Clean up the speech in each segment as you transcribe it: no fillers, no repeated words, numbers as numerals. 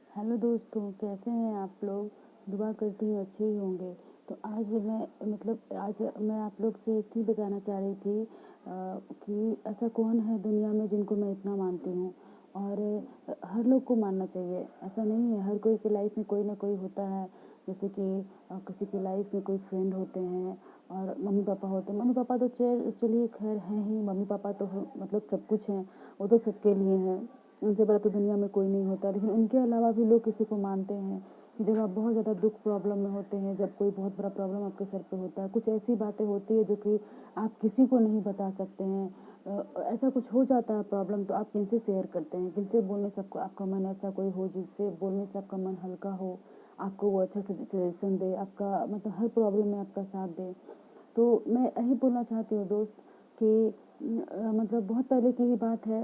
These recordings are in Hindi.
हेलो दोस्तों, कैसे हैं आप लोग। दुआ करती हूँ अच्छे ही होंगे। तो आज मैं आप लोग से एक चीज़ बताना चाह रही थी कि ऐसा कौन है दुनिया में जिनको मैं इतना मानती हूँ। और हर लोग को मानना चाहिए। ऐसा नहीं है, हर कोई की लाइफ में कोई ना कोई होता है। जैसे कि किसी की लाइफ में कोई फ्रेंड होते हैं और मम्मी पापा होते हैं। मम्मी पापा तो चलिए खैर हैं ही, मम्मी पापा तो मतलब सब कुछ हैं, वो तो सबके लिए हैं। उनसे बड़ा तो दुनिया में कोई नहीं होता। लेकिन उनके अलावा भी लोग किसी को मानते हैं कि जब आप बहुत ज़्यादा दुख प्रॉब्लम में होते हैं, जब कोई बहुत बड़ा प्रॉब्लम आपके सर पे होता है, कुछ ऐसी बातें होती है जो कि आप किसी को नहीं बता सकते हैं। ऐसा कुछ हो जाता है प्रॉब्लम, तो आप किनसे शेयर करते हैं, किनसे बोलने से आपका मन ऐसा कोई हो जिससे बोलने से आपका मन हल्का हो, आपको वो अच्छा सजेशन दे, आपका मतलब हर प्रॉब्लम में आपका साथ दे। तो मैं यही बोलना चाहती हूँ दोस्त कि मतलब बहुत पहले की ही बात है।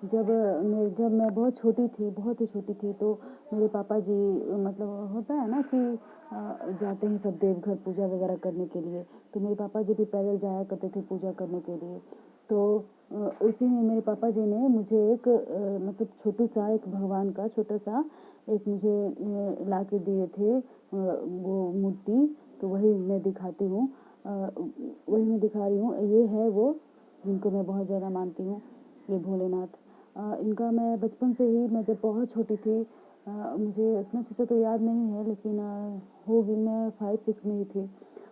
जब मैं बहुत छोटी थी, बहुत ही छोटी थी, तो मेरे पापा जी मतलब होता है ना कि जाते हैं सब देवघर पूजा वगैरह करने के लिए। तो मेरे पापा जी भी पैदल जाया करते थे पूजा करने के लिए। तो उसी में मेरे पापा जी ने मुझे एक मतलब छोटू सा एक भगवान का छोटा सा एक मुझे ला के दिए थे वो मूर्ति। तो वही मैं दिखाती हूँ। वही मैं दिखा रही हूँ, ये है वो जिनको मैं बहुत ज़्यादा मानती हूँ, ये भोलेनाथ। इनका मैं बचपन से ही, मैं जब बहुत छोटी थी, मुझे इतना अच्छे से तो याद नहीं है, लेकिन होगी मैं 5-6 में ही थी।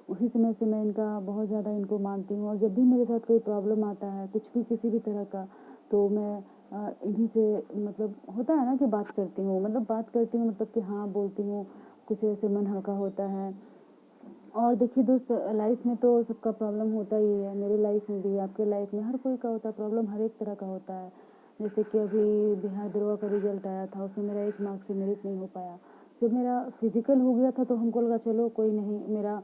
उसी समय से मैं इनका बहुत ज़्यादा इनको मानती हूँ। और जब भी मेरे साथ कोई प्रॉब्लम आता है, कुछ भी किसी भी तरह का, तो मैं इन्हीं से मतलब होता है ना कि बात करती हूँ, मतलब बात करती हूँ, मतलब कि हाँ बोलती हूँ, कुछ ऐसे मन हल्का होता है। और देखिए दोस्त, लाइफ में तो सबका प्रॉब्लम होता ही है, मेरी लाइफ में भी, आपके लाइफ में, हर कोई का होता है प्रॉब्लम, हर एक तरह का होता है। जैसे कि अभी बिहार दरोगा का रिजल्ट आया था, उसमें मेरा 1 मार्क से मेरिट नहीं हो पाया। जब मेरा फिजिकल हो गया था तो हमको लगा चलो कोई नहीं, मेरा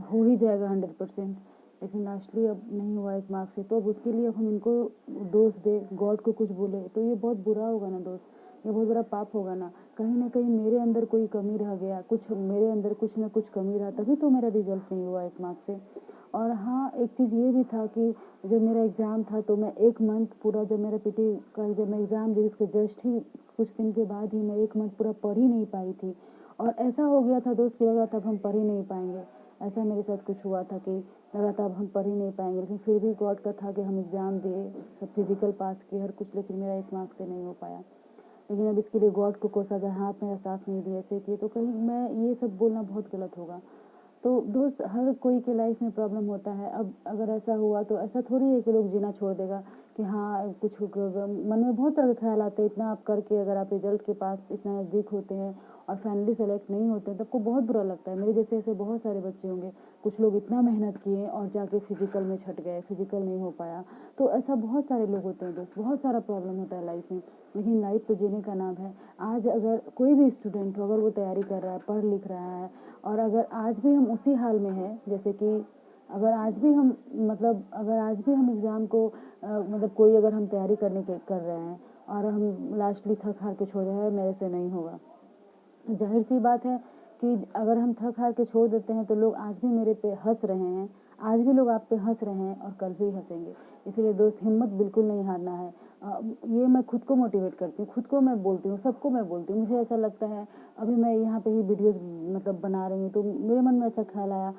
हो ही जाएगा 100%। लेकिन लास्टली अब नहीं हुआ 1 मार्क से, तो अब उसके लिए अब हम इनको दोष दे, गॉड को कुछ बोले, तो ये बहुत बुरा होगा ना दोस्त, ये बहुत बड़ा पाप होगा ना कहीं मेरे अंदर कोई कमी रह गया, कुछ मेरे अंदर कुछ ना कुछ कमी रहा, तभी तो मेरा रिजल्ट नहीं हुआ 1 मार्क से। और हाँ, एक चीज़ ये भी था कि जब मेरा एग्ज़ाम था तो मैं 1 मंथ पूरा, जब मेरा पीटी का जब मैं एग्ज़ाम दी उसके जस्ट ही कुछ दिन के बाद ही मैं 1 मंथ पूरा पढ़ ही नहीं पाई थी। और ऐसा हो गया था दोस्त कि लग रहा था अब हम पढ़ ही नहीं पाएंगे। ऐसा मेरे साथ कुछ हुआ था कि लग रहा था अब हम पढ़ ही नहीं पाएंगे, लेकिन फिर भी गॉड का था कि हम एग्ज़ाम दिए, सब फिजिकल पास किए हर कुछ, लेकिन मेरा 1 मार्क से नहीं हो पाया। लेकिन अब इसके लिए गॉड को कोसा जाए, हाँ आप मेरा साथ नहीं दिए, ऐसे किए, तो कहीं मैं ये सब बोलना बहुत गलत होगा। तो दोस्त, हर कोई के लाइफ में प्रॉब्लम होता है। अब अगर ऐसा हुआ तो ऐसा थोड़ी है कि लोग जीना छोड़ देगा कि हाँ कुछ मन में बहुत तरह के ख्याल आते हैं। इतना आप करके अगर आप रिजल्ट के पास इतना नज़दीक होते हैं और फाइनली सेलेक्ट नहीं होते हैं, तब को बहुत बुरा लगता है। मेरे जैसे ऐसे बहुत सारे बच्चे होंगे, कुछ लोग इतना मेहनत किए और जाके फिजिकल में छट गए, फिजिकल नहीं हो पाया। तो ऐसा बहुत सारे लोग होते हैं दोस्त, बहुत सारा प्रॉब्लम होता है लाइफ में। लेकिन लाइफ तो जीने का नाम है। आज अगर कोई भी स्टूडेंट हो, अगर वो तैयारी कर रहा है, पढ़ लिख रहा है, और अगर आज भी हम उसी हाल में हैं, जैसे कि अगर आज भी हम अगर आज भी हम एग्ज़ाम को मतलब कोई अगर हम तैयारी कर रहे हैं और हम लास्टली थक हार के छोड़ रहे हैं मेरे से नहीं होगा, तो जाहिर सी बात है कि अगर हम थक हार के छोड़ देते हैं तो लोग आज भी मेरे पे हंस रहे हैं, आज भी लोग आप पे हंस रहे हैं और कल भी हंसेंगे। इसलिए दोस्त, हिम्मत बिल्कुल नहीं हारना है। ये मैं खुद को मोटिवेट करती हूँ, खुद को मैं बोलती हूँ, सबको मैं बोलती हूँ। मुझे ऐसा लगता है, अभी मैं यहाँ पे ही वीडियोस मतलब बना रही हूँ, तो मेरे मन में ऐसा ख्याल आया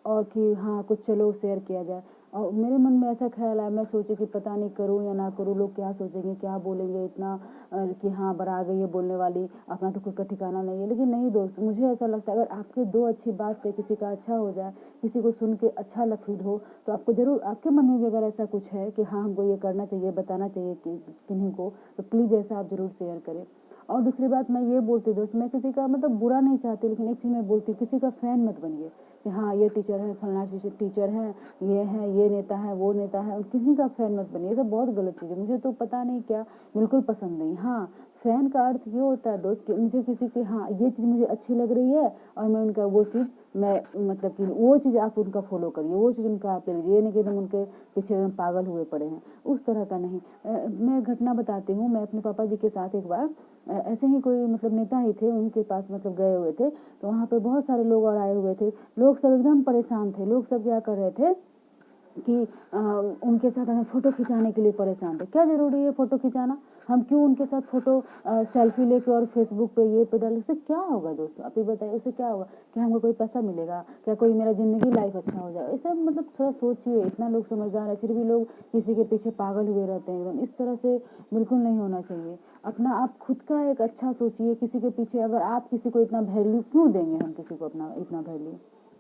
और कि हाँ कुछ चलो शेयर किया जाए। और मेरे मन में ऐसा ख्याल आया, मैं सोची कि पता नहीं करूँ या ना करूँ, लोग क्या सोचेंगे, क्या बोलेंगे इतना कि हाँ बड़ा आ गई है बोलने वाली, अपना तो खुद का ठिकाना नहीं है। लेकिन नहीं दोस्त, मुझे ऐसा लगता है अगर आपके दो अच्छी बात से किसी का अच्छा हो जाए, किसी को सुन के अच्छा फील हो, तो आपको ज़रूर, आपके मन में भी अगर ऐसा कुछ है कि हाँ हमको ये करना चाहिए, बताना चाहिए कि किन्हीं को, तो प्लीज़ ऐसा आप ज़रूर शेयर करें। और दूसरी बात मैं ये बोलती दोस्त, मैं किसी का मतलब बुरा नहीं चाहती, लेकिन एक चीज़ मैं बोलती, किसी का फ़ैन मत बनिए कि हाँ ये टीचर है, फलाना टीचर है, ये नेता है, वो नेता है, और किसी का फ़ैन मत बनिए। ये तो बहुत गलत चीज़ है, मुझे तो पता नहीं क्या बिल्कुल पसंद नहीं। हाँ, फ़ैन का अर्थ ये होता है दोस्त कि मुझे किसी की, हाँ ये चीज़ मुझे अच्छी लग रही है और मैं उनका वो चीज़, मैं मतलब कि वो चीज़ आप उनका फॉलो करिए, वो चीज़ उनका आप ले लीजिए, ये नहीं कि एकदम उनके पीछे एकदम पागल हुए पड़े हैं, उस तरह का नहीं। मैं घटना बताती हूँ, मैं अपने पापा जी के साथ एक बार ऐसे ही कोई मतलब नेता ही थे, उनके पास मतलब गए हुए थे। तो वहाँ पे बहुत सारे लोग और आए हुए थे, लोग सब एकदम परेशान थे। लोग सब क्या कर रहे थे कि उनके साथ हमें फ़ोटो खिंचाने के लिए परेशान थे। क्या ज़रूरी है फ़ोटो खिंचाना, हम क्यों उनके साथ फ़ोटो सेल्फ़ी लेके और फ़ेसबुक पे ये पे डालें, उससे क्या होगा दोस्तों? आप ही बताइए, उससे क्या होगा? क्या हमको कोई पैसा मिलेगा? क्या कोई मेरा ज़िंदगी लाइफ़ अच्छा हो जाएगा? ये सब मतलब थोड़ा सोचिए, इतना लोग समझदार है, फिर भी लोग किसी के पीछे पागल हुए रहते हैं एकदम। इस तरह से बिल्कुल नहीं होना चाहिए। अपना आप खुद का एक अच्छा सोचिए, किसी के पीछे अगर आप किसी को इतना वैल्यू क्यों देंगे, हम किसी को अपना इतना वैल्यू?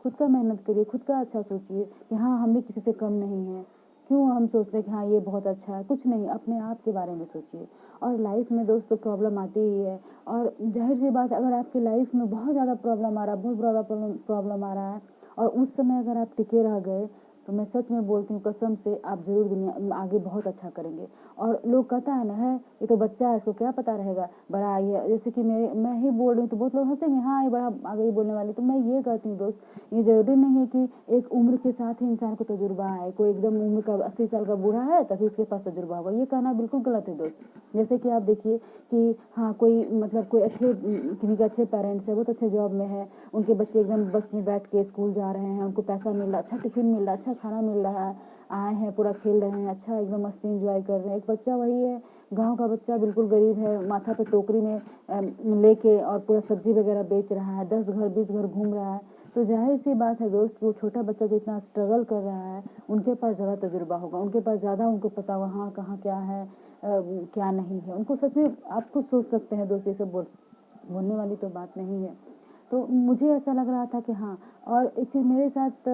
खुद का मेहनत करिए, खुद का अच्छा सोचिए कि हाँ, हम भी किसी से कम नहीं हैं। क्यों हम सोचते हैं कि हाँ, ये बहुत अच्छा है? कुछ नहीं, अपने आप के बारे में सोचिए। और लाइफ़ में दोस्तों प्रॉब्लम आती ही है, और ज़ाहिर-सी बात है, अगर आपकी लाइफ़ में बहुत ज़्यादा प्रॉब्लम आ रहा है, बहुत बड़ा प्रॉब्लम आ रहा है, और उस समय अगर आप टिके रह गए, तो मैं सच में बोलती हूँ, कसम से आप ज़रूर दुनिया आगे बहुत अच्छा करेंगे। और लोग कहता है ना, है ये तो बच्चा है, इसको क्या पता रहेगा, बड़ा ये, जैसे कि मैं ही बोल रही हूँ तो बहुत लोग हँसेंगे, हाँ ये बड़ा आ गई बोलने वाली। तो मैं ये कहती हूँ दोस्त, ये ज़रूरी नहीं है कि एक उम्र के साथ ही इंसान को तजुर्बा है। कोई एकदम उम्र का 80 साल का बूढ़ा है तभी उसके पास तजुर्बा होगा, ये कहना बिल्कुल गलत है दोस्त। जैसे कि आप देखिए कि हाँ, कोई मतलब कोई अच्छे किन्हीं के अच्छे पेरेंट्स हैं, बहुत अच्छे जॉब में है, उनके बच्चे एकदम बस में बैठ के स्कूल जा रहे हैं, उनको पैसा मिल रहा है, अच्छा टिफ़िन मिल रहा है, अच्छा खाना मिल रहा है, आए हैं पूरा खेल रहे हैं, अच्छा एकदम मस्ती एंजॉय कर रहे हैं। एक बच्चा वही है, गाँव का बच्चा बिल्कुल गरीब है, माथा पे टोकरी में लेके और पूरा सब्जी वगैरह बेच रहा है, 10 घर 20 घर घूम रहा है। तो ज़ाहिर सी बात है दोस्त, वो छोटा बच्चा जो इतना स्ट्रगल कर रहा है, उनके पास ज़्यादा तजुर्बा होगा, उनके पास ज़्यादा उनको पता होगा हाँ, कहाँ क्या है, क्या नहीं है। उनको सच में आप खुद सोच सकते हैं दोस्त, ये सब बोलने वाली तो बात नहीं है। तो मुझे ऐसा लग रहा था कि हाँ, और एक चीज़ मेरे साथ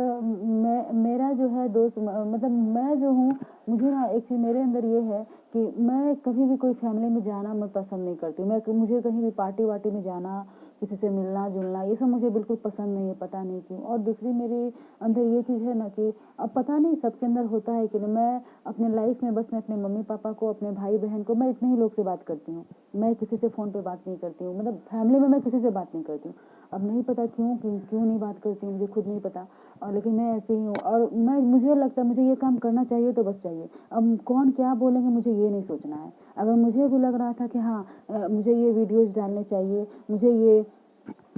मेरा जो है दोस्त मतलब मैं जो हूँ, मुझे ना एक चीज़ मेरे अंदर ये है कि मैं कभी भी कोई फैमिली में जाना मैं पसंद नहीं करती। मुझे कहीं भी पार्टी वार्टी में जाना, किसी से मिलना जुलना, ये सब मुझे बिल्कुल पसंद नहीं है, पता नहीं क्यों। और दूसरी मेरे अंदर ये चीज़ है ना कि अब पता नहीं सबके अंदर होता है कि नहीं, मैं अपने लाइफ में बस मैं अपने मम्मी पापा को, अपने भाई बहन को, मैं इतने ही लोग से बात करती हूँ। मैं किसी से फ़ोन पे बात नहीं करती हूँ, मतलब फैमिली में मैं किसी से बात नहीं करती हूँ। अब नहीं पता क्यों नहीं बात करती हूँ, मुझे खुद नहीं पता। और लेकिन मैं ऐसे ही हूँ, और मुझे लगता है मुझे ये काम करना चाहिए तो बस चाहिए। अब कौन क्या बोलेंगे मुझे ये नहीं सोचना है। अगर मुझे भी लग रहा था कि हाँ, मुझे ये वीडियोज़ डालने चाहिए, मुझे ये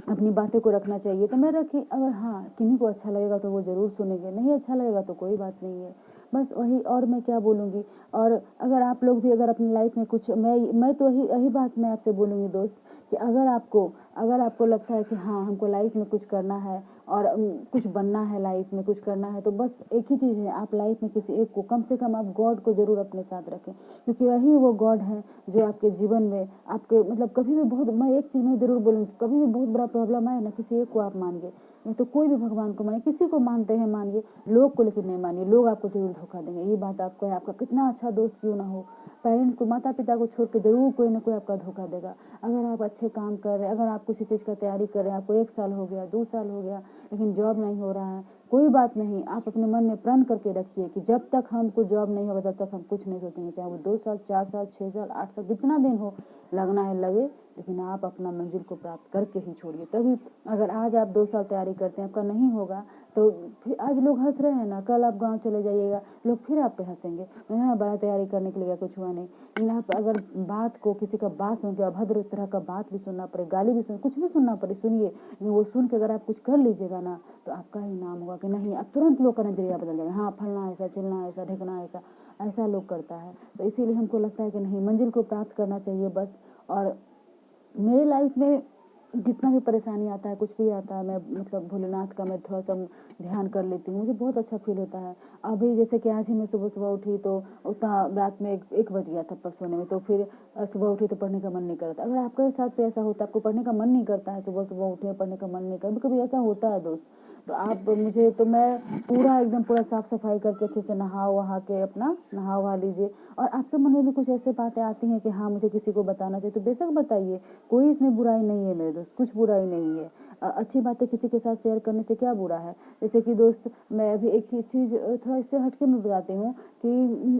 अपनी बातें को रखना चाहिए, तो मैं रखी। अगर हाँ, किन्हीं को अच्छा लगेगा तो वो ज़रूर सुनेंगे, नहीं अच्छा लगेगा तो कोई बात नहीं है। बस वही, और मैं क्या बोलूँगी। और अगर आप लोग भी अगर अपनी लाइफ में कुछ, मैं तो यही बात मैं आपसे बोलूँगी दोस्त, कि अगर आपको लगता है कि हाँ, हमको लाइफ में कुछ करना है और कुछ बनना है, लाइफ में कुछ करना है, तो बस एक ही चीज़ है, आप लाइफ में किसी एक को, कम से कम आप गॉड को ज़रूर अपने साथ रखें, क्योंकि वही वो गॉड है जो आपके जीवन में आपके मतलब कभी भी बहुत, मैं एक चीज़ में ज़रूर बोलूँगी, कभी भी बहुत बड़ा प्रॉब्लम आए ना, किसी एक को आप मानिए, नहीं तो कोई भी भगवान को मानिए, किसी को मानते हैं मानिए, लोग को लेकिन नहीं मानिए। लोग आपको ज़रूर धोखा देंगे, ये बात आपको है, आपका कितना अच्छा दोस्त क्यों ना हो, पेरेंट्स को, माता पिता को छोड़ के ज़रूर कोई ना कोई आपका धोखा देगा। अगर आप अच्छे काम कर रहे हैं, अगर आप किसी चीज़ का तैयारी कर रहे हैं, आपको 1 साल हो गया, 2 साल हो गया, लेकिन जॉब नहीं हो रहा है, कोई बात नहीं, आप अपने मन में प्रण करके रखिए कि जब तक हमको जॉब नहीं होगा तब तक हम कुछ नहीं सोचेंगे, चाहे वो 2 साल, 4 साल, 6 साल, 8 साल, जितना दिन हो, लगना है लगे, लेकिन आप अपना मंजिल को प्राप्त करके ही छोड़िए। तभी अगर आज आप 2 साल तैयारी करते हैं, आपका नहीं होगा, तो फिर आज लोग हँस रहे हैं ना, कल आप गाँव चले जाइएगा, लोग फिर आप पे हँसेंगे, हाँ, बड़ा तैयारी करने के लिए कुछ हुआ नहीं। लेकिन आप अगर बात को, किसी का बात सुन के, अभद्र तरह का बात भी सुनना पड़े, गाली भी सुन, कुछ भी सुनना पड़े, सुनिए, लेकिन वो सुन के अगर आप कुछ कर लीजिएगा ना, तो आपका ही नाम होगा कि नहीं, अब तुरंत लोग का नज़रिया बदल जाएगा, हाँ, फलना ऐसा, चिलना ऐसा, ढिकना ऐसा, ऐसा लोग करता है। तो इसीलिए हमको लगता है कि नहीं, मंजिल को प्राप्त करना चाहिए बस। और मेरी लाइफ में जितना भी परेशानी आता है, कुछ भी आता है, मैं मतलब भोलेनाथ का मैं थोड़ा-सा ध्यान कर लेती हूँ, मुझे बहुत अच्छा फ़ील होता है। अभी जैसे कि आज ही मैं सुबह-सुबह उठी तो उतना रात में 1 बज गया था पर सोने में, तो फिर सुबह उठी तो पढ़ने का मन नहीं कर रहा था। अगर आपके साथ भी ऐसा होता है, आपको पढ़ने का मन नहीं करता है, सुबह-सुबह उठे, पढ़ने का मन नहीं, कभी-कभी ऐसा होता है दोस्त, तो मैं पूरा एकदम पूरा साफ-सफाई करके अच्छे से नहा-वहा के अपना नहा-वहा लीजिए, और आपके मन में भी कुछ ऐसी बातें आती हैं कि हाँ, मुझे किसी को बताना चाहिए, तो बेशक बताइए, कोई इसमें बुराई नहीं है मेरे दोस्त, कुछ बुराई नहीं है। अच्छी बातें किसी के साथ शेयर करने से क्या बुरा है? जैसे कि दोस्त, मैं अभी एक ही चीज़ थोड़ा इससे हट के मैं बताती हूँ कि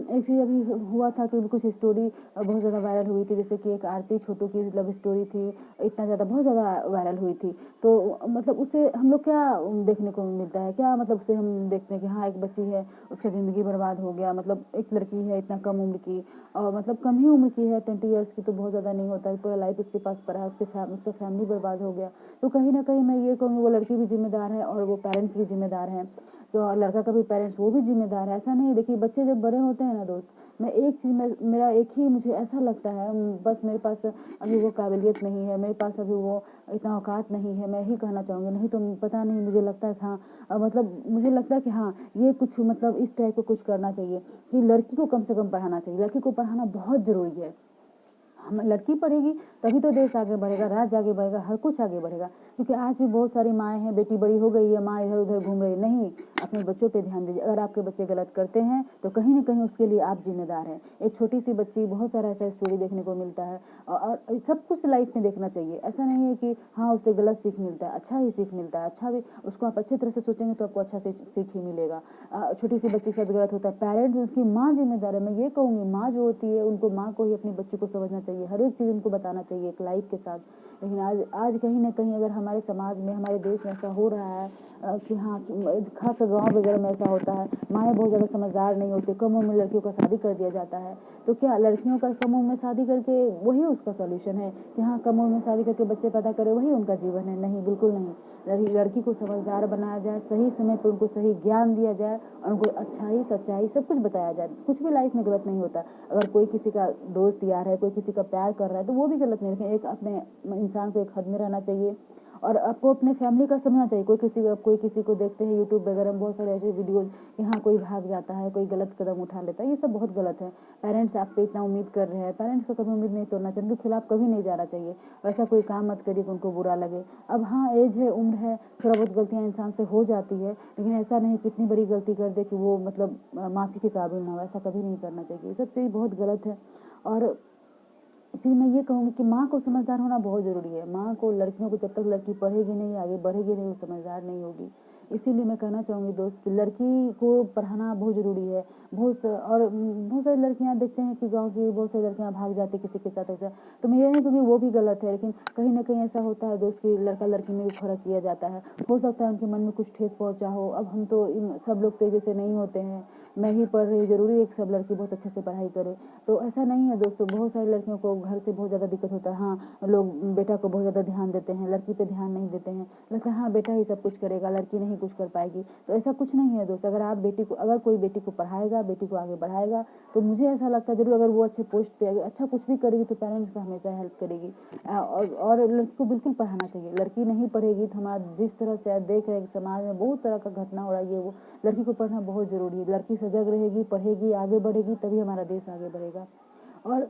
एक चीज़ अभी हुआ था कि कुछ स्टोरी बहुत ज़्यादा वायरल हुई थी, जैसे कि एक आरती छोटू की लव स्टोरी थी, इतना ज़्यादा बहुत ज़्यादा वायरल हुई थी। तो मतलब उससे हम लोग क्या देखने को मिलता है, क्या मतलब उससे हम देखते हैं कि हाँ, एक बच्ची है, उसका ज़िंदगी बर्बाद हो गया, मतलब एक लड़की है इतना कम उम्र की, और मतलब कम ही उम्र की है, 20 इयर्स की, तो बहुत ज़्यादा नहीं होता है, पूरा लाइफ उसके पास पड़ा है, उसका फैमिली बर्बाद हो गया। तो कहीं न कहीं मैं ये कहूँगी वो लड़की भी ज़िम्मेदार है और वो पेरेंट्स भी ज़िम्मेदार हैं। तो लड़का का भी पेरेंट्स वो भी ज़िम्मेदार है। ऐसा नहीं है, देखिए बच्चे जब बड़े होते हैं ना दोस्त, मैं एक चीज़ में मेरा एक ही मुझे ऐसा लगता है, बस मेरे पास अभी वो काबिलियत नहीं है, मेरे पास अभी वो इतना औकात नहीं है, मैं यही कहना चाहूँगी। नहीं तो पता नहीं, मुझे लगता है कि हाँ मतलब मुझे लगता है कि हाँ, ये कुछ मतलब इस टाइप का कुछ करना चाहिए कि लड़की को कम से कम पढ़ाना चाहिए। लड़की को पढ़ाना बहुत ज़रूरी है। हम लड़की पढ़ेगी तभी तो देश आगे बढ़ेगा, राज्य आगे बढ़ेगा, हर कुछ आगे बढ़ेगा। क्योंकि आज भी बहुत सारी माएँ हैं, बेटी बड़ी हो गई है, माँ इधर-उधर घूम रही है। नहीं, अपने बच्चों पे ध्यान दीजिए। अगर आपके बच्चे गलत करते हैं तो कहीं न कहीं उसके लिए आप ज़िम्मेदार हैं। एक छोटी-सी बच्ची, बहुत सारा ऐसा स्टोरी देखने को मिलता है और सब कुछ लाइफ में देखना चाहिए। ऐसा नहीं है कि हाँ, उससे गलत सीख मिलता है, अच्छा ही सीख मिलता है। अच्छा भी उसको आप अच्छी तरह से सोचेंगे तो आपको अच्छा सीख ही मिलेगा। छोटी-सी बच्ची के साथ गलत होता है, पेरेंट्स उसकी माँ ज़िम्मेदार है। मैं ये कहूँगी, माँ जो होती है उनको माँ को ही अपने बच्चों को समझना चाहिए, हर एक चीज़ उनको बताना चाहिए एक लाइफ के साथ। लेकिन आज आज कहीं न कहीं अगर हमारे समाज में, हमारे देश में ऐसा हो रहा है कि हाँ, ख़ासकर गाँव वगैरह में ऐसा होता है, माएँ बहुत ज़्यादा समझदार नहीं होती, कम उम्र में लड़कियों का शादी कर दिया जाता है। तो क्या लड़कियों का कम उम्र में शादी करके वही उसका सॉल्यूशन है कि हाँ, कम उम्र में शादी करके बच्चे पैदा करें, वही उनका जीवन है? नहीं, बिल्कुल नहीं। लड़की को समझदार बनाया जाए, सही समय पे उनको सही ज्ञान दिया जाए और उनको अच्छाई, सच्चाई सब कुछ बताया जाए। कुछ भी लाइफ में गलत नहीं होता। अगर कोई किसी का दोस्त यार है, कोई किसी का प्यार कर रहा है तो वो भी गलत नहीं, लेकिन एक अपने इंसान को एक हद में रहना चाहिए और आपको अपने फैमिली का समझना चाहिए। कोई किसी को देखते हैं यूट्यूब वगैरह में बहुत सारे ऐसे वीडियोज़ कि हाँ, कोई भाग जाता है, कोई गलत कदम उठा लेता है, ये सब बहुत गलत है। पेरेंट्स आप पे इतना उम्मीद कर रहे हैं, पेरेंट्स को कभी उम्मीद नहीं तोड़ना चाहिए, उनके खिलाफ कभी नहीं जाना चाहिए। वैसा कोई काम मत करिए कि उनको बुरा लगे। अब हाँ, एज है, उम्र है, थोड़ा बहुत गलतियाँ इंसान से हो जाती है, लेकिन ऐसा नहीं कि इतनी बड़ी गलती कर दे कि वो मतलब माफ़ी के काबिल ना हो, ऐसा कभी नहीं करना चाहिए। ये सब चीज़ बहुत गलत है और इसलिए मैं ये कहूँगी कि माँ को समझदार होना बहुत ज़रूरी है। माँ को, लड़कियों को जब तक लड़की पढ़ेगी नहीं, आगे बढ़ेगी नहीं, वो समझदार नहीं होगी। इसीलिए मैं कहना चाहूँगी दोस्त कि लड़की को पढ़ाना बहुत ज़रूरी है। बहुत सारी लड़कियाँ देखते हैं कि गाँव की बहुत सारी लड़कियाँ भाग जाती हैं किसी के साथ ऐसा। तो मैं ये नहीं कहूँगी वो भी गलत है, लेकिन कहीं न कहीं ऐसा होता है दोस्त कि लड़का-लड़की में भी फ़र्क किया जाता है। हो सकता है उनके मन में कुछ ठेस पहुँचा हो। अब हम तो सब लोग तो एक जैसे नहीं होते हैं। मैं ही पढ़ रही, ज़रूरी है कि सब लड़की बहुत अच्छे से पढ़ाई करे। तो ऐसा नहीं है दोस्तों, बहुत सारी लड़कियों को घर से बहुत ज़्यादा दिक्कत होता है। हाँ, लोग बेटा को बहुत ज़्यादा ध्यान देते हैं, लड़की पे ध्यान नहीं देते हैं। लगता है हाँ, बेटा ही सब कुछ करेगा, लड़की नहीं कुछ कर पाएगी। तो ऐसा कुछ नहीं है दोस्त। अगर कोई बेटी को पढ़ाएगा, बेटी को आगे बढ़ाएगा, तो मुझे ऐसा लगता है ज़रूर अगर वो अच्छे पोस्ट पे अच्छा कुछ भी करेगी तो पेरेंट्स का हमेशा हेल्प करेगी। और लड़की को बिल्कुल पढ़ाना चाहिए। लड़की नहीं पढ़ेगी तो हमारा जिस तरह से आज देख रहे हैं कि समाज में बहुत तरह का घटना हो रहा है, ये वो, लड़की को पढ़ना बहुत ज़रूरी है। लड़की सजग रहेगी, पढ़ेगी, आगे बढ़ेगी, तभी हमारा देश आगे बढ़ेगा। और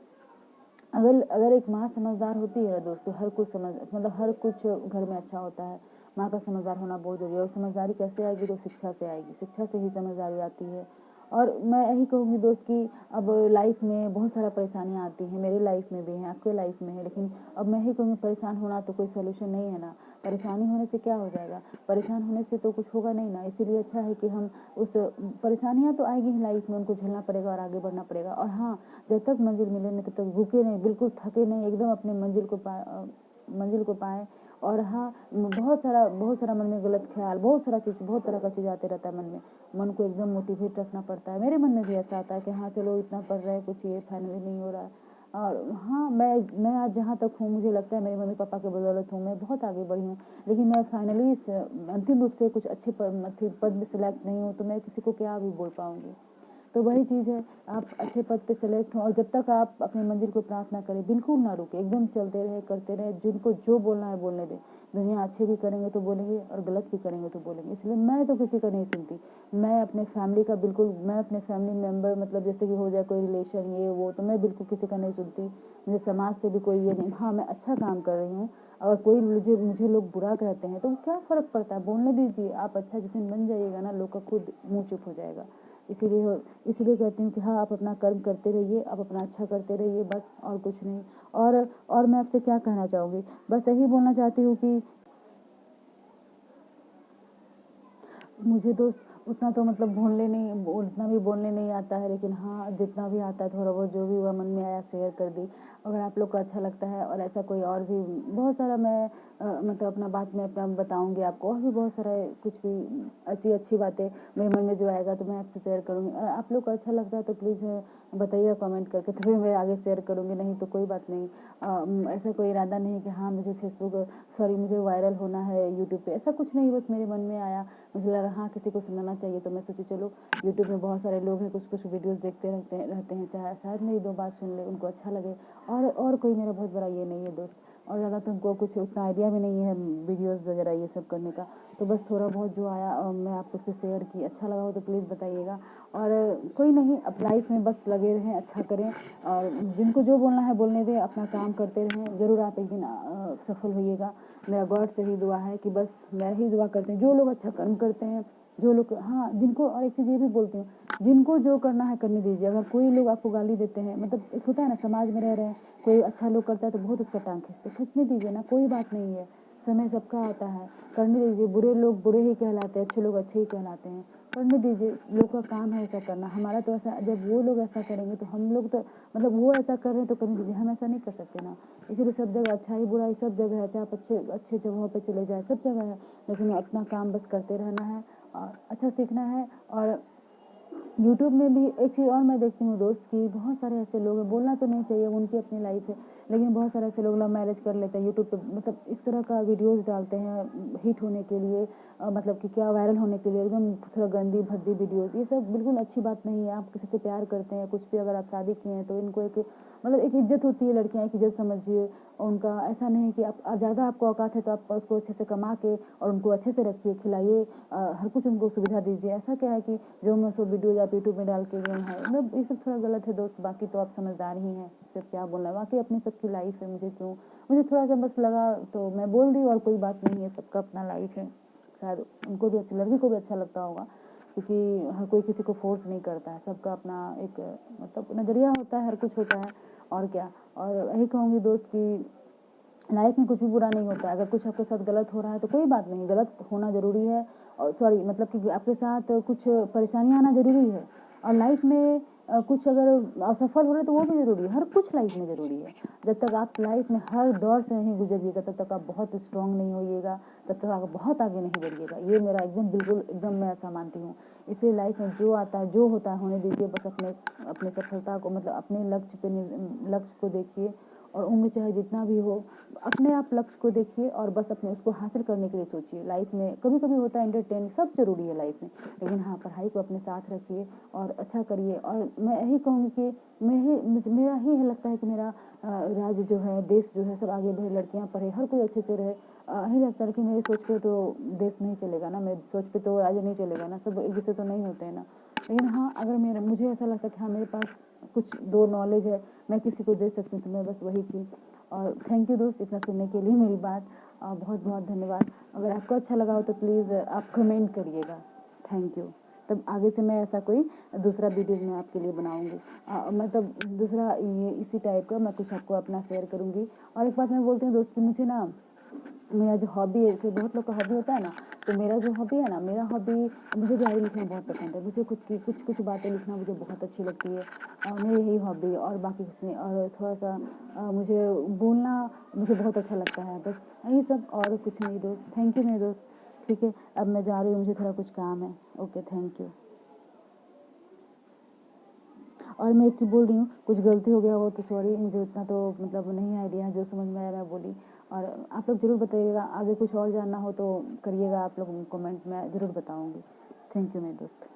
अगर अगर एक माँ समझदार होती है ना दोस्तों, हर कुछ मतलब हर कुछ घर में अच्छा होता है। माँ का समझदार होना बहुत ज़रूरी है और समझदारी कैसे आएगी? तो शिक्षा से आएगी, शिक्षा से ही समझदारी आती है। और मैं यही कहूँगी दोस्त कि अब लाइफ में बहुत सारा परेशानियाँ आती हैं, मेरी लाइफ में भी हैं, आपके लाइफ में है, लेकिन अब मैं यही कहूँगी परेशान होना तो कोई सॉल्यूशन नहीं है ना। परेशानी होने से क्या हो जाएगा? परेशान होने से तो कुछ होगा नहीं ना। इसीलिए अच्छा है कि हम उस परेशानियाँ तो आएगी ही लाइफ में, उनको झेलना पड़ेगा और आगे बढ़ना पड़ेगा। और हाँ, जब तक मंजिल मिले नहीं तब तक रुके नहीं, बिल्कुल थके नहीं, एकदम अपने मंजिल को पाएँ। और हाँ, बहुत सारा मन में गलत ख्याल, बहुत तरह का चीज़ आते रहता है मन में। मन को एकदम मोटिवेट रखना पड़ता है। मेरे मन में भी ऐसा आता है कि हाँ, चलो इतना पढ़ रहे हैं, कुछ ये फाइनली नहीं हो रहा है। और हाँ, मैं आज जहाँ तक हूँ, मुझे लगता है मेरे मम्मी-पापा की बदौलत हूँ, मैं बहुत आगे बढ़ी हूँ। लेकिन मैं फाइनली अंतिम रूप से कुछ अच्छे पद में सेलेक्ट नहीं हूँ, तो मैं किसी को क्या भी बोल पाऊँगी। तो वही चीज़ है, आप अच्छे पद पे सेलेक्ट हों और जब तक आप अपनी मंजिल को प्राप्त ना करें, बिल्कुल ना रुकें, एकदम चलते रहें, करते रहें, जिनको जो बोलना है बोलने दें। दुनिया अच्छे भी करेंगे तो बोलेंगे और गलत भी करेंगे तो बोलेंगे, इसलिए मैं तो किसी का नहीं सुनती। मैं अपने फैमिली मेंबर मतलब जैसे कि हो जाए कोई रिलेशन ये वो, तो मैं बिल्कुल किसी का नहीं सुनती। मुझे समाज से भी कोई ये नहीं, हाँ, मैं अच्छा काम कर रही हूँ, अगर कोई मुझे लोग बुरा कहते हैं तो क्या फ़र्क पड़ता है, बोलने दीजिए। आप अच्छा जिस दिन बन जाइएगा ना, लोग का खुद मुँह चुप हो जाएगा। इसीलिए कहती हूँ कि हाँ, आप अपना कर्म करते रहिए, आप अपना अच्छा करते रहिए, बस और कुछ नहीं। और मैं आपसे क्या कहना चाहूँगी, बस यही बोलना चाहती हूँ कि मुझे दोस्त उतना तो मतलब उतना भी बोलने नहीं आता है, लेकिन हाँ, जितना भी आता है थोड़ा बहुत जो भी हुआ मन में आया शेयर कर दी। अगर आप लोग को अच्छा लगता है और ऐसा कोई और भी बहुत सारा मैं मतलब अपना बात मैं अपना बताऊँगी आपको, और भी बहुत सारा कुछ भी ऐसी अच्छी बातें मेरे मन में जो आएगा तो मैं आपसे शेयर करूँगी। और आप लोग को अच्छा लगता है तो प्लीज़ बताइएगा कमेंट करके, तभी मैं आगे शेयर करूँगी, नहीं तो कोई बात नहीं। ऐसा कोई इरादा नहीं कि हाँ मुझे मुझे वायरल होना है यूट्यूब पे, ऐसा कुछ नहीं, बस मेरे मन में आया, मुझे लगा हाँ किसी को सुनाना चाहिए, तो मैं सोची चलो यूट्यूब में बहुत सारे लोग हैं, कुछ कुछ वीडियोज़ देखते रहते हैं, चाहे शायद मेरी 2 बात सुन ले, उनको अच्छा लगे। और कोई मेरा बहुत बड़ा ये नहीं है दोस्त, और ज़्यादा तो उनको कुछ उतना आइडिया भी नहीं है वीडियोज़ वगैरह ये सब करने का, तो बस थोड़ा बहुत जो आया मैं आप लोग से शेयर की। अच्छा लगा हो तो प्लीज़ बताइएगा। और कोई नहीं, अब लाइफ में बस लगे रहें, अच्छा करें, और जिनको जो बोलना है बोलने दें, अपना काम करते रहें, ज़रूर आप एक दिन सफल होइएगा। मेरा गॉड से ही दुआ है कि बस मैं ही दुआ करती हूँ, जो लोग अच्छा कर्म करते हैं, जो लोग, हाँ जिनको, और एक चीज़ ये भी बोलती हूँ, जिनको जो करना है करने दीजिए। अगर कोई लोग आपको गाली देते हैं, मतलब एक होता है ना, समाज में रह रहे हैं, कोई अच्छा लोग करता है तो बहुत उसका टांग खींचने दीजिए ना, कोई बात नहीं है, समय सबका आता है, करने दीजिए। बुरे लोग बुरे ही कहलाते हैं, अच्छे लोग अच्छे ही कहलाते हैं, करने दीजिए। लोग का काम है ऐसा करना, हमारा तो ऐसा, जब वो लोग ऐसा करेंगे तो हम लोग तो, मतलब वो ऐसा कर रहे हैं तो करने दीजिए, हम ऐसा नहीं कर सकते ना। इसीलिए सब जगह अच्छाई बुराई सब जगह है, चाहे आप अच्छे अच्छे जगहों पे चले जाए, सब जगह है, लेकिन अपना काम बस करते रहना है और अच्छा सीखना है। और यूट्यूब में भी एक चीज़ और मैं देखती हूँ दोस्त, कि बहुत सारे ऐसे लोग हैं, बोलना तो नहीं चाहिए, उनकी अपनी लाइफ है, लेकिन बहुत सारे ऐसे लोग लव मैरिज कर लेते हैं यूट्यूब पे, मतलब इस तरह का वीडियोस डालते हैं हिट होने के लिए, मतलब कि क्या वायरल होने के लिए, एकदम थोड़ा गंदी भद्दी वीडियोस, ये सब बिल्कुल अच्छी बात नहीं है। आप किसी से प्यार करते हैं, कुछ भी अगर आप शादी किए हैं तो इनको एक, मतलब एक इज्जत होती है, लड़कियां एक इज्जत समझिए उनका। ऐसा नहीं कि आप ज़्यादा आपको औकात है तो आप उसको अच्छे से कमा के और उनको अच्छे से रखिए, खिलाइए, हर कुछ उनको सुविधा दीजिए। ऐसा क्या है कि जो मैं सो वीडियो आप यूट्यूब में डाल के जो है, मतलब ये सब थोड़ा गलत है दोस्त। बाकी तो आप समझदार ही हैं, सिर्फ क्या बोलना है, बाकी अपनी सबकी लाइफ है, मुझे थोड़ा सा बस लगा तो मैं बोल दी, और कोई बात नहीं है, सबका अपना लाइफ है। शायद उनको भी अच्छा, लड़की को भी अच्छा लगता होगा, क्योंकि हर कोई किसी को फोर्स नहीं करता है, सबका अपना एक मतलब नज़रिया होता है, हर कुछ होता है, और क्या। और यही कहूँगी दोस्त कि लाइफ में कुछ भी बुरा नहीं होता है। अगर कुछ आपके साथ गलत हो रहा है तो कोई बात नहीं, गलत होना ज़रूरी है, और सॉरी मतलब कि आपके साथ कुछ परेशानियाँ आना ज़रूरी है, और लाइफ में कुछ अगर असफल हो रहे तो वो भी ज़रूरी है, हर कुछ लाइफ में ज़रूरी है। जब तक आप लाइफ में हर दौर से नहीं गुजरिएगा तब तक आप बहुत स्ट्रांग नहीं होइएगा, तब तक आप बहुत आगे नहीं बढ़िएगा। ये मेरा एकदम बिल्कुल एकदम मैं ऐसा मानती हूँ। इसलिए लाइफ में जो आता है जो होता है होने दीजिए, बस अपने अपने सफलता को, मतलब अपने लक्ष्य को देखिए, और उम्र चाहे जितना भी हो, अपने आप लक्ष्य को देखिए और बस अपने उसको हासिल करने के लिए सोचिए। लाइफ में कभी कभी होता है एंटरटेन, सब जरूरी है लाइफ में, लेकिन हाँ पढ़ाई को अपने साथ रखिए और अच्छा करिए। और मैं यही कहूँगी कि मेरा ही लगता है कि मेरा राज्य जो है, देश जो है, सब आगे बढ़े, लड़कियाँ पढ़े, हर कोई अच्छे से रहे। यही लगता है कि मेरी सोच पे तो देश नहीं चलेगा ना, मेरी सोच पे तो राज्य नहीं चलेगा ना, सब एक जैसे तो नहीं होते हैं ना। लेकिन हाँ अगर मुझे ऐसा लगता है कि हाँ मेरे पास कुछ दो नॉलेज है, मैं किसी को दे सकती हूँ, तो मैं बस वही की। और थैंक यू दोस्त इतना सुनने के लिए मेरी बात, बहुत बहुत धन्यवाद। अगर आपको अच्छा लगा हो तो प्लीज़ आप कमेंट करिएगा। Thank you. तब आगे से मैं ऐसा कोई दूसरा वीडियो मैं आपके लिए बनाऊंगी, मतलब दूसरा ये इसी टाइप का मैं कुछ आपको अपना शेयर करूंगी। और एक बात मैं बोलती हूँ दोस्त कि मुझे ना मेरा जो हॉबी है, जैसे बहुत लोग का हॉबी होता है ना, तो मेरा जो हॉबी है ना, मेरा हॉबी, मुझे डायरी लिखना बहुत पसंद है, मुझे खुद की कुछ कुछ बातें लिखना मुझे बहुत अच्छी लगती है, मेरी यही हॉबी है, और बाकी कुछ नहीं। और थोड़ा सा मुझे बोलना मुझे बहुत अच्छा लगता है, बस यही सब, और कुछ नहीं दोस्त। थैंक यू मेरे दोस्त। ठीक है, अब मैं जा रही हूँ, मुझे थोड़ा कुछ काम है। Okay, thank you. और मैं एक चीज़ बोल रही हूँ, कुछ गलती हो गया हो तो सॉरी, मुझे उतना तो मतलब नहीं आइडिया, जो समझ में आया मैं बोली। और आप लोग ज़रूर बताइएगा, आगे कुछ और जानना हो तो करिएगा आप लोग कमेंट में, ज़रूर बताऊँगी। थैंक यू मेरे दोस्त।